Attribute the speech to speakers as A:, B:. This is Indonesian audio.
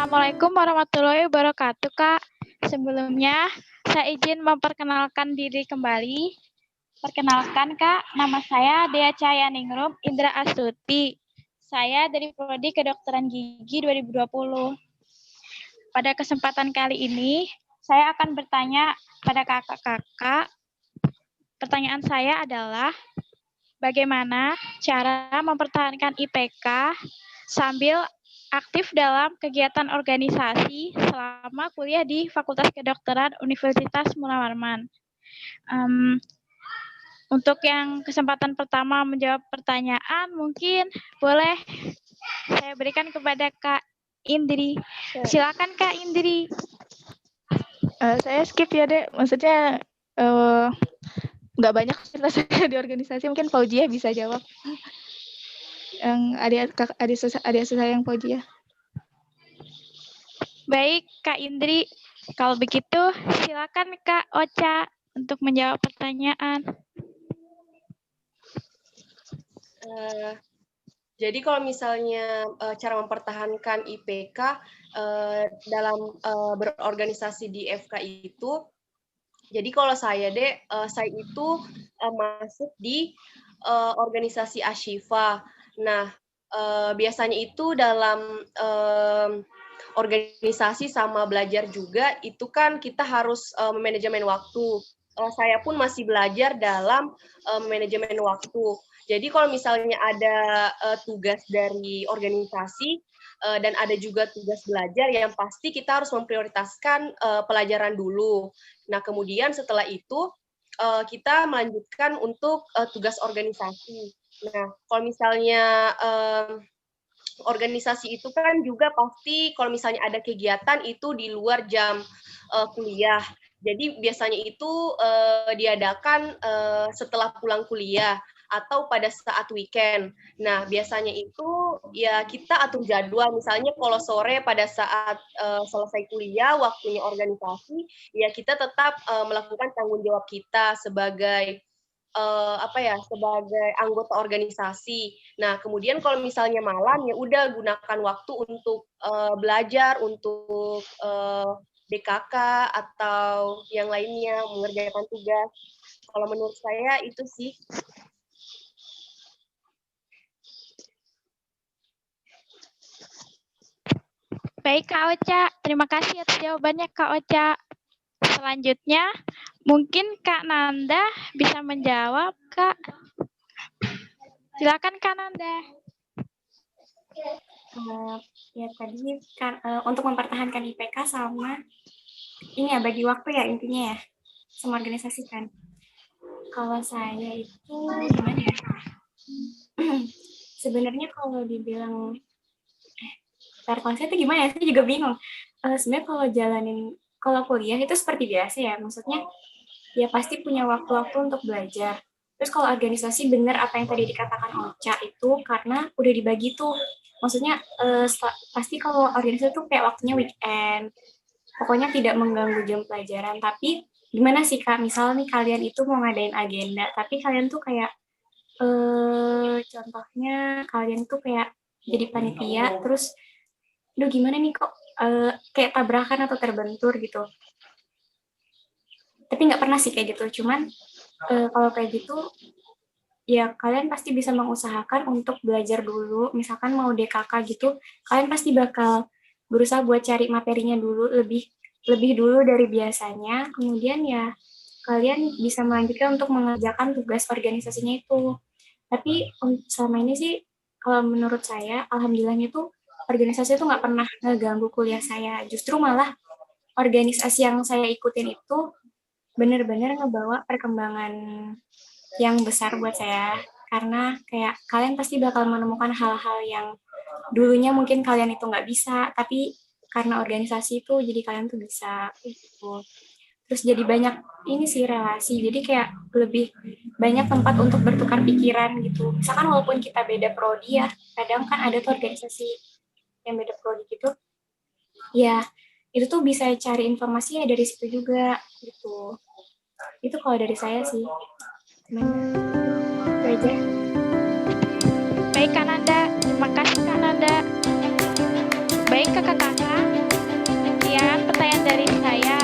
A: Assalamualaikum warahmatullahi wabarakatuh, Kak. Sebelumnya, saya izin memperkenalkan diri kembali. Perkenalkan, Kak, nama saya Dea Cahayaningrum Indra Astuti. Saya dari Prodi Kedokteran Gigi 2020. Pada kesempatan kali ini, saya akan bertanya pada kakak-kakak. Pertanyaan saya adalah, bagaimana cara mempertahankan IPK sambil aktif dalam kegiatan organisasi selama kuliah di Fakultas Kedokteran Universitas Mula Warman. Untuk yang kesempatan pertama menjawab pertanyaan, mungkin boleh saya berikan kepada Kak Indri. Silakan Kak Indri.
B: Saya skip ya, Dek. Maksudnya nggak banyak cerita saya di organisasi. Mungkin Fauzia bisa jawab. Yang adik saya yang Fauzia.
A: Baik, Kak Indri. Kalau begitu, silakan Kak Ocha untuk menjawab pertanyaan.
C: Jadi kalau misalnya cara mempertahankan IPK dalam berorganisasi di FK itu, jadi kalau saya saya itu masuk di organisasi Ashifa. Nah, biasanya itu dalam organisasi sama belajar juga, itu kan kita harus manajemen waktu. Saya pun masih belajar dalam manajemen waktu. Jadi kalau misalnya ada tugas dari organisasi dan ada juga tugas belajar, yang pasti kita harus memprioritaskan pelajaran dulu. Nah, kemudian setelah itu kita melanjutkan untuk tugas organisasi. Nah, kalau misalnya organisasi itu kan juga pasti kalau misalnya ada kegiatan itu di luar jam kuliah. Jadi biasanya itu diadakan setelah pulang kuliah atau pada saat weekend. Nah, biasanya itu ya kita atur jadwal. Misalnya kalau sore pada saat selesai kuliah, waktunya organisasi, ya kita tetap melakukan tanggung jawab kita sebagai sebagai anggota organisasi. Nah, kemudian kalau misalnya malam, ya udah gunakan waktu untuk belajar, untuk DKK atau yang lainnya, mengerjakan tugas. Kalau menurut saya itu sih.
A: Baik Kak Ocha, terima kasih atas jawabannya Kak Ocha. Selanjutnya, mungkin Kak Nanda bisa menjawab, Kak. Silakan Kak Nanda.
D: Ya tadi kan untuk mempertahankan IPK sama ini ya bagi waktu ya intinya ya, sama organisasi kan. Kalau saya itu gimana ya? Sebenarnya kalau dibilang saya itu gimana ya? Saya juga bingung. Sebenarnya kalau kuliah itu seperti biasa ya, maksudnya ya pasti punya waktu-waktu untuk belajar. Terus kalau organisasi benar apa yang tadi dikatakan Ocha itu karena udah dibagi tuh. Maksudnya pasti kalau organisasi tuh kayak waktunya weekend. Pokoknya tidak mengganggu jam pelajaran. Tapi gimana sih Kak? Misal nih kalian itu mau ngadain agenda, tapi kalian tuh kayak contohnya kalian tuh kayak jadi panitia, terus duh gimana nih kok kayak tabrakan atau terbentur gitu. Tapi nggak pernah sih kayak gitu, cuman kalau kayak gitu ya kalian pasti bisa mengusahakan untuk belajar dulu, misalkan mau DKK gitu, kalian pasti bakal berusaha buat cari materinya dulu lebih dulu dari biasanya, kemudian ya kalian bisa melanjutkan untuk mengerjakan tugas organisasinya itu. Tapi selama ini sih kalau menurut saya alhamdulillahnya tuh organisasi itu nggak pernah ngeganggu kuliah saya, justru malah organisasi yang saya ikutin itu benar-benar ngebawa perkembangan yang besar buat saya, karena kayak kalian pasti bakal menemukan hal-hal yang dulunya mungkin kalian itu nggak bisa, tapi karena organisasi itu jadi kalian tuh bisa gitu. Terus jadi banyak ini sih relasi, jadi kayak lebih banyak tempat untuk bertukar pikiran gitu. Misalkan walaupun kita beda prodi ya, kadang kan ada tuh organisasi yang beda prodi gitu, ya itu tuh bisa cari informasinya dari situ juga gitu. Itu kalau dari saya sih. Itu aja.
A: Baik Kak Nanda, terima kasih Kak Nanda. Baik kakak-kakak, Sekian pertanyaan dari saya.